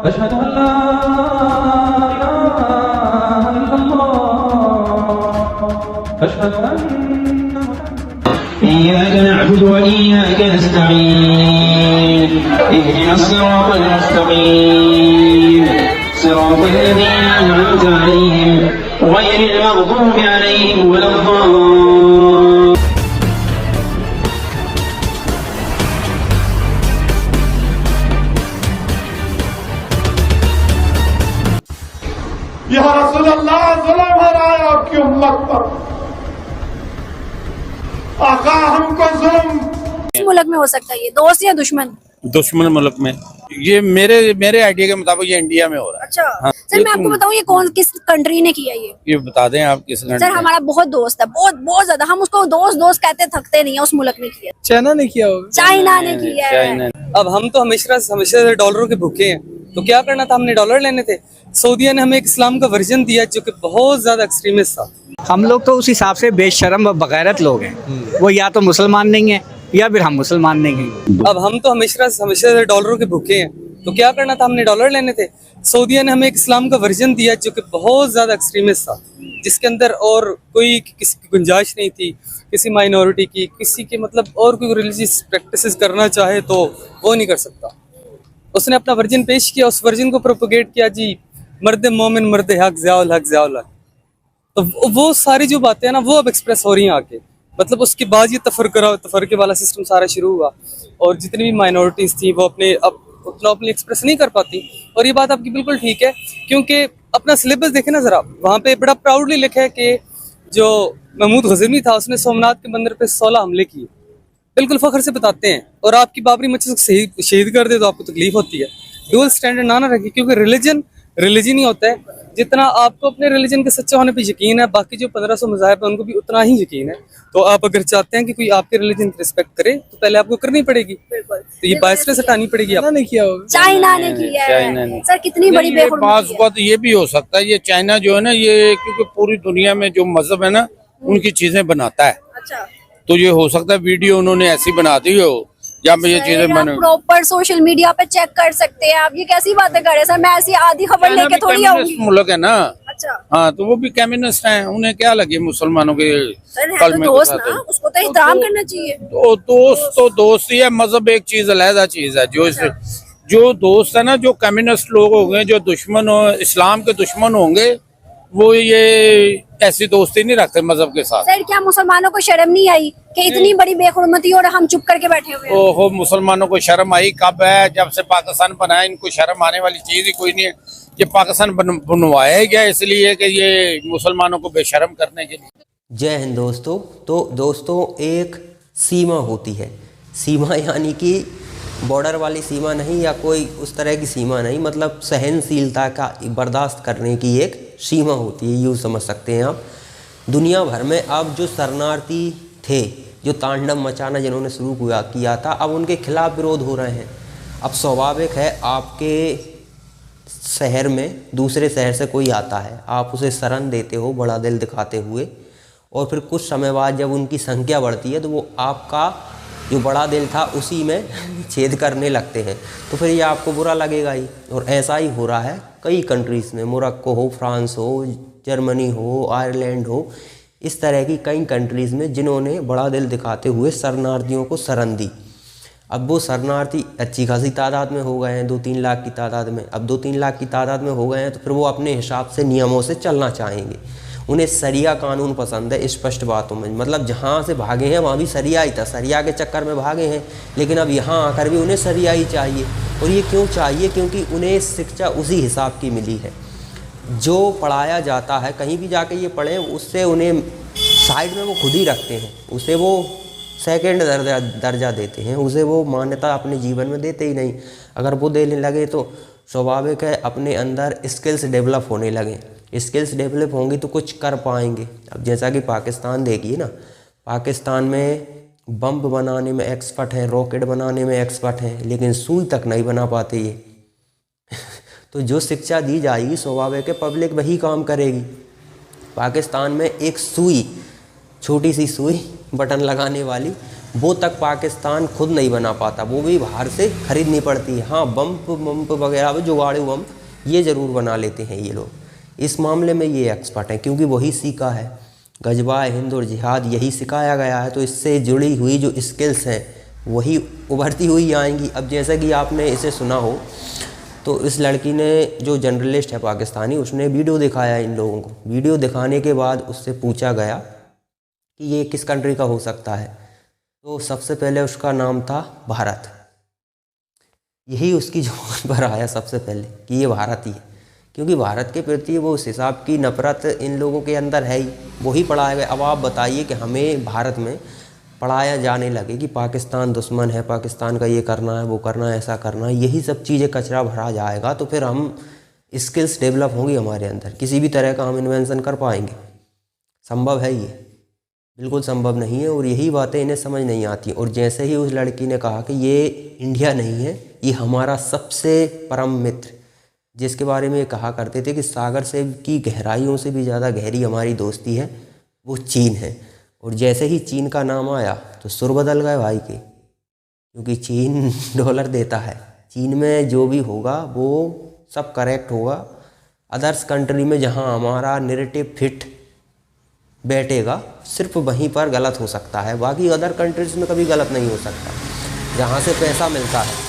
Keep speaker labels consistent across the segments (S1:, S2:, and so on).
S1: अशहदु अल्ला इलाहा इल्लल्लाह अशहदु अन्ना इय्याका नअबुदु व इय्याका नस्तईन इहदिना सिरातल मुस्तक़ीम सिरातल लज़ीना अन'अमता अलैहिम गैरिल मग़दूबि अलैहिम वलद्दाल्लीन।
S2: या रसूलल्लाह जुल्म हो रहा है आपकी उम्मत पर। आका हमको जुल्म
S3: किस मुल्क में हो सकता है ये, दोस्त या दुश्मन?
S4: दुश्मन मुल्क में। ये मेरे आइडिया के मुताबिक ये इंडिया में हो रहा है।
S3: अच्छा
S4: हाँ,
S3: सर, मैं आपको बताऊं ये किस कंट्री ने किया
S4: ये बता दें आप किस
S3: सर, हमारा बहुत दोस्त है, बहुत बहुत ज्यादा, हम उसको दोस्त कहते थकते नहीं है। उस मुल्क ने किया,
S5: चाइना ने किया होगा।
S3: चाइना ने किया है।
S5: अब हम तो हमेशा से डॉलरों के भूखे हैं, तो क्या करना था, हमने डॉलर लेने थे। सऊदीया ने हमें एक इस्लाम का वर्जन दिया जो कि बहुत ज्यादा एक्सट्रीमिस्ट था।
S6: हम लोग तो उस हिसाब से बेशरम और बगैरत लोग हैं। वो या तो मुसलमान नहीं है या फिर हम मुसलमान नहीं हैं।
S5: अब हम तो हमेशा से डॉलरों के भूखे हैं, तो क्या करना था, हमने डॉलर लेने थे। सऊदीया ने हमें एक इस्लाम का वर्जन दिया जो कि बहुत ज्यादा एक्सट्रीमिस्ट था, जिसके अंदर और कोई किसी की गुंजाइश नहीं थी, किसी माइनॉरिटी की, किसी के मतलब और कोई रिलीजियस प्रैक्टिसेस करना चाहे तो वो नहीं कर सकता। उसने अपना वर्जन पेश किया, उस वर्जन को प्रोपोगेट किया जी, मर्द मोमिन मर्द हक ज़ियाउल हक ज़ियाउल हक। तो वो सारी जो बातें हैं ना, वो अब एक्सप्रेस हो रही हैं आके। मतलब उसके बाद ये तफरके वाला सिस्टम सारा शुरू हुआ, और जितनी भी माइनॉरिटीज़ थी वो अपने एक्सप्रेस नहीं कर पाती। और ये बात आपकी बिल्कुल ठीक है, क्योंकि अपना सिलेबस देखे ना ज़रा, वहाँ पे बड़ा प्राउडली लिखा है कि जो महमूद गज़नवी था उसने सोमनाथ के मंदिर पे 16 हमले किए, बिल्कुल फख्र से बताते हैं। और आपकी बाबरी मस्जिद शहीद कर दे तो आपको तकलीफ होती है। डुअल स्टैंडर्ड ना रखिए, क्योंकि रिलीजन ही होता है। जितना आपको अपने रिलीजन के सच्चे होने पे यकीन है, बाकी जो 1500 मज़ाहिब है उनको भी उतना ही यकीन है। तो आप अगर चाहते हैं कि कोई आपके रिलीजन की रिस्पेक्ट करे तो पहले आपको करनी पड़ेगी। तो ये बायसनेस हटानी पड़ेगी।
S3: चाइना ने किया होगा।
S4: चाइना ने।
S3: सर, कितनी बड़ी
S4: बेखुदी बात ये भी हो सकता है, ये चाइना जो है ना, ये क्योंकि पूरी दुनिया में जो मजहब है ना उनकी चीजें बनाता है।
S3: अच्छा,
S4: तो ये हो सकता है वीडियो उन्होंने ऐसी बना दी हो या ये चीजें बने।
S3: प्रॉपर सोशल मीडिया पे चेक कर सकते हैं आप। ये कैसी बातें कर रहे हैं सर, मैं ऐसी आधी खबर लेके थोड़ी आऊंगी।
S4: मुल्क है ना।
S3: अच्छा,
S4: हाँ, तो वो भी कम्युनिस्ट हैं, उन्हें क्या लगे मुसलमानों के
S3: कलमे के साथ? उसको तो एहतराम करना चाहिए।
S4: तो दोस्त ही है, मजहब एक चीज अलग चीज है। जो दोस्त है ना, जो कम्युनिस्ट लोग होंगे, जो दुश्मन हो, इस्लाम के दुश्मन होंगे, वो ये ऐसी दोस्ती नहीं रखते मजहब के साथ।
S3: सर, क्या मुसलमानों को शर्म नहीं आई कि इतनी बड़ी बेहुरमती और हम चुप करके बैठे हुए हैं?
S4: ओहो, मुसलमानों को शर्म आई कब है? जब से पाकिस्तान बनाया, इनको शर्म आने वाली चीज ही कोई नहीं है। ये पाकिस्तान बनवाया गया इसलिए कि ये मुसलमानों को बेशर्म करने के लिए।
S7: जय हिंद दोस्तों। तो दोस्तों, एक सीमा होती है, सीमा यानी कि बॉर्डर वाली सीमा नहीं या कोई उस तरह की सीमा नहीं, मतलब सहनशीलता का बर्दाश्त करने की एक सीमा होती है, यूँ समझ सकते हैं आप। दुनिया भर में अब जो शरणार्थी थे, जो तांडव मचाना जिन्होंने शुरू किया था, अब उनके खिलाफ विरोध हो रहे हैं। अब स्वाभाविक है, आपके शहर में दूसरे शहर से कोई आता है, आप उसे शरण देते हो बड़ा दिल दिखाते हुए, और फिर कुछ समय बाद जब उनकी संख्या बढ़ती है तो वो आपका जो बड़ा दिल था उसी में छेद करने लगते हैं। तो फिर ये आपको बुरा लगेगा ही। और ऐसा ही हो रहा है कई कंट्रीज़ में, मोरक्को हो, फ्रांस हो, जर्मनी हो, आयरलैंड हो, इस तरह की कई कंट्रीज़ में जिन्होंने बड़ा दिल दिखाते हुए शरणार्थियों को शरण दी। अब वो शरणार्थी अच्छी खासी तादाद में हो गए हैं, 2-3 लाख की तादाद में। अब 2-3 लाख की तादाद में हो गए हैं तो फिर वो अपने हिसाब से नियमों से चलना चाहेंगे। उन्हें शरिया कानून पसंद है, स्पष्ट बातों में। मतलब जहाँ से भागे हैं वहाँ भी शरिया ही था, शरिया के चक्कर में भागे हैं, लेकिन अब यहाँ आकर भी उन्हें शरिया ही चाहिए। और ये क्यों चाहिए? क्योंकि उन्हें शिक्षा उसी हिसाब की मिली है। जो पढ़ाया जाता है, कहीं भी जाके ये पढ़ें, उससे उन्हें साइड में वो खुद ही रखते हैं, उसे वो सेकेंड दर्जा देते हैं, उसे वो मान्यता अपने जीवन में देते ही नहीं। अगर वो देने लगे तो स्वाभाविक है अपने अंदर स्किल्स डेवलप होने लगे। स्किल्स डेवलप होंगी तो कुछ कर पाएंगे। अब जैसा कि पाकिस्तान देखिए ना, पाकिस्तान में बम बनाने में एक्सपर्ट हैं, रॉकेट बनाने में एक्सपर्ट हैं, लेकिन सुई तक नहीं बना पाते ये। तो जो शिक्षा दी जाएगी स्वाभाविक है पब्लिक वही काम करेगी। पाकिस्तान में एक सुई, छोटी सी सुई बटन लगाने वाली, वो तक पाकिस्तान खुद नहीं बना पाता, वो भी बाहर से खरीदनी पड़ती है। हाँ, बम्प वगैरह जुगाड़ू बम ये ज़रूर बना लेते हैं ये लोग, इस मामले में ये एक्सपर्ट हैं, क्योंकि वही सीखा है। गजवा हिंद और जिहाद यही सिखाया गया है, तो इससे जुड़ी हुई जो स्किल्स हैं वही उभरती हुई आएंगी। अब जैसा कि आपने इसे सुना हो, तो इस लड़की ने, जो जर्नलिस्ट है पाकिस्तानी, उसने वीडियो दिखाया इन लोगों को। वीडियो दिखाने के बाद उससे पूछा गया कि ये किस कंट्री का हो सकता है, तो सबसे पहले उसका नाम था भारत। यही उसकी जुबान पर आया सबसे पहले कि ये भारत ही है, क्योंकि भारत के प्रति वो उस हिसाब की नफरत इन लोगों के अंदर है ही, वही पढ़ाया गया। अब आप बताइए कि हमें भारत में पढ़ाया जाने लगे कि पाकिस्तान दुश्मन है, पाकिस्तान का ये करना है, वो करना है, ऐसा करना है, यही सब चीज़ें कचरा भरा जाएगा, तो फिर हम स्किल्स डेवलप होंगी हमारे अंदर, किसी भी तरह का हम इन्वेंशन कर पाएंगे? संभव है? ये बिल्कुल संभव नहीं है, और यही बातें इन्हें समझ नहीं आती। और जैसे ही उस लड़की ने कहा कि ये इंडिया नहीं है, ये हमारा सबसे परम मित्र, जिसके बारे में ये कहा करते थे कि सागर से की गहराइयों से भी ज़्यादा गहरी हमारी दोस्ती है, वो चीन है। और जैसे ही चीन का नाम आया तो सुर बदल गए भाई के, क्योंकि चीन डॉलर देता है, चीन में जो भी होगा वो सब करेक्ट होगा। अदर्स कंट्री में जहाँ हमारा नैरेटिव फिट बैठेगा, सिर्फ वहीं पर गलत हो सकता है, बाकी अदर कंट्रीज़ में कभी गलत नहीं हो सकता जहाँ से पैसा मिलता है।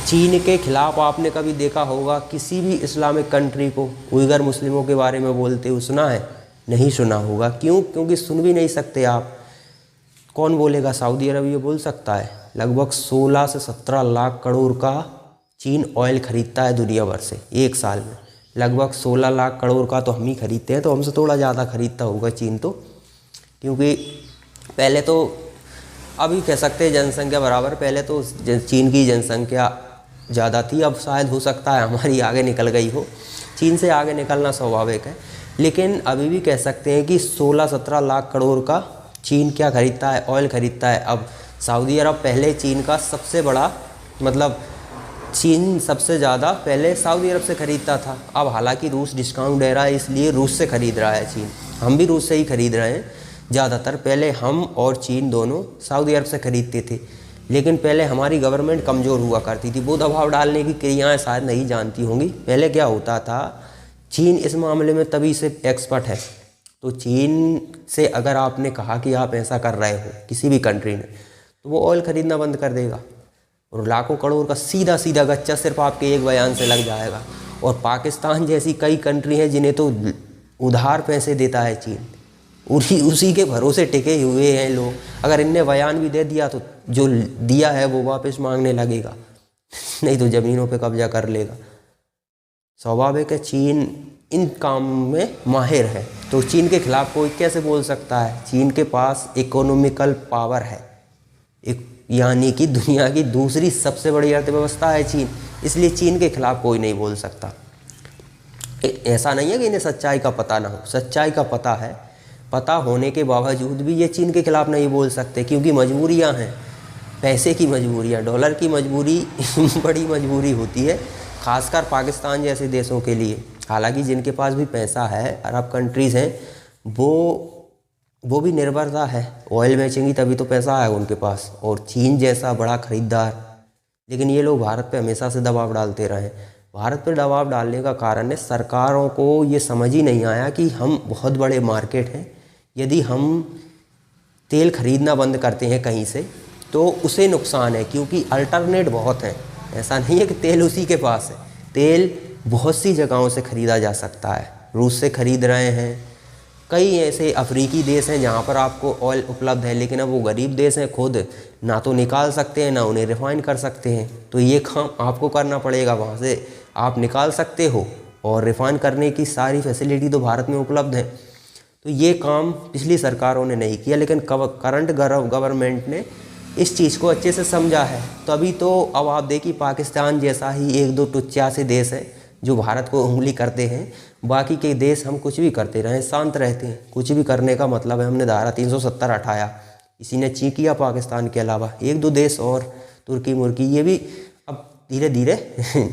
S7: चीन के खिलाफ आपने कभी देखा होगा किसी भी इस्लामिक कंट्री को उइगर मुस्लिमों के बारे में बोलते हुए सुना है? नहीं सुना होगा। क्यों? क्योंकि सुन भी नहीं सकते आप। कौन बोलेगा? सऊदी अरब ये बोल सकता है? लगभग 16 से 17 लाख करोड़ का चीन ऑयल खरीदता है दुनिया भर से एक साल में। लगभग 16 लाख करोड़ का तो हम ही खरीदते हैं, तो हमसे थोड़ा ज़्यादा खरीदता होगा चीन तो, क्योंकि पहले तो अभी कह सकते हैं जनसंख्या बराबर, पहले तो चीन की जनसंख्या ज़्यादा थी, अब शायद हो सकता है हमारी आगे निकल गई हो। चीन से आगे निकलना स्वाभाविक है, लेकिन अभी भी कह सकते हैं कि 16-17 लाख करोड़ का चीन क्या खरीदता है? ऑयल खरीदता है। अब सऊदी अरब पहले चीन का सबसे बड़ा, मतलब चीन सबसे ज़्यादा पहले सऊदी अरब से ख़रीदता था। अब हालांकि रूस डिस्काउंट दे रहा है, इसलिए रूस से ख़रीद रहा है चीन। हम भी रूस से ही ख़रीद रहे हैं ज़्यादातर। पहले हम और चीन दोनों सऊदी अरब से ख़रीदते थे, लेकिन पहले हमारी गवर्नमेंट कमज़ोर हुआ करती थी, वो दबाव डालने की क्रियाएँ शायद नहीं जानती होंगी। पहले क्या होता था, चीन इस मामले में तभी से एक्सपर्ट है, तो चीन से अगर आपने कहा कि आप ऐसा कर रहे हो किसी भी कंट्री ने, तो वो ऑयल ख़रीदना बंद कर देगा, और लाखों करोड़ का सीधा सीधा गच्चा सिर्फ आपके एक बयान से लग जाएगा। और पाकिस्तान जैसी कई कंट्री हैं जिन्हें तो उधार पैसे देता है चीन, उसी के भरोसे टिके हुए हैं लोग। अगर इनने बयान भी दे दिया तो जो दिया है वो वापस मांगने लगेगा, नहीं तो ज़मीनों पे कब्जा कर लेगा। स्वाभाविक है, चीन इन काम में माहिर है, तो चीन के खिलाफ कोई कैसे बोल सकता है? चीन के पास इकोनॉमिकल पावर है, यानी कि दुनिया की दूसरी सबसे बड़ी अर्थव्यवस्था है चीन, इसलिए चीन के खिलाफ कोई नहीं बोल सकता। ऐसा नहीं है कि इन्हें सच्चाई का पता ना हो, सच्चाई का पता है, पता होने के बावजूद भी ये चीन के खिलाफ नहीं बोल सकते, क्योंकि मजबूरियां हैं, पैसे की मजबूरियां, डॉलर की मजबूरी बड़ी मजबूरी होती है, खासकर पाकिस्तान जैसे देशों के लिए। हालांकि जिनके पास भी पैसा है, अरब कंट्रीज़ हैं, वो भी निर्भरता है, ऑयल बेचेंगी तभी तो पैसा आएगा उनके पास, और चीन जैसा बड़ा खरीदार। लेकिन ये लोग भारत पे हमेशा से दबाव डालते रहे। भारत पर दबाव डालने का कारण है, सरकारों को ये समझ ही नहीं आया कि हम बहुत बड़े मार्केट हैं, यदि हम तेल खरीदना बंद करते हैं कहीं से तो उसे नुकसान है, क्योंकि अल्टरनेट बहुत हैं। ऐसा नहीं है कि तेल उसी के पास है, तेल बहुत सी जगहों से ख़रीदा जा सकता है। रूस से ख़रीद रहे हैं, कई ऐसे अफ्रीकी देश हैं जहाँ पर आपको ऑयल उपलब्ध है, लेकिन अब वो गरीब देश हैं, खुद ना तो निकाल सकते हैं ना उन्हें रिफाइन कर सकते हैं, तो ये काम आपको करना पड़ेगा। वहाँ से आप निकाल सकते हो और रिफाइन करने की सारी फैसिलिटी तो भारत में उपलब्ध है, तो ये काम पिछली सरकारों ने नहीं किया, लेकिन करंट गवर्नमेंट ने इस चीज़ को अच्छे से समझा है। तभी तो अब आप देखिए, पाकिस्तान जैसा ही 1-2 टुच्चा से देश है जो भारत को उंगली करते हैं, बाकी के देश हम कुछ भी करते रहें शांत रहते हैं। कुछ भी करने का मतलब है हमने धारा 370 हटाया, किसी ने ची किया पाकिस्तान के अलावा, 1-2 देश और तुर्की मुर्की, ये भी अब धीरे धीरे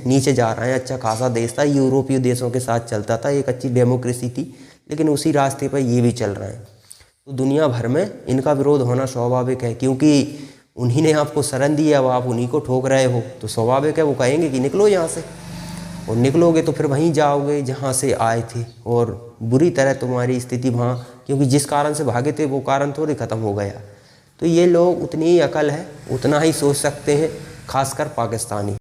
S7: नीचे जा रहे हैं। अच्छा खासा देश था, यूरोपीय देशों के साथ चलता था, एक अच्छी डेमोक्रेसी थी, लेकिन उसी रास्ते पर ये भी चल रहे हैं। तो दुनिया भर में इनका विरोध होना स्वाभाविक है, क्योंकि उन्हीं ने आपको शरण दी है, अब आप उन्हीं को ठोक रहे हो, तो स्वाभाविक है वो कहेंगे कि निकलो यहाँ से। और निकलोगे तो फिर वहीं जाओगे जहाँ से आए थे, और बुरी तरह तुम्हारी स्थिति वहाँ, क्योंकि जिस कारण से भागे थे वो कारण थोड़ी ख़त्म हो गया। तो ये लोग उतनी ही अकल है, उतना ही सोच सकते हैं, खासकर पाकिस्तानी।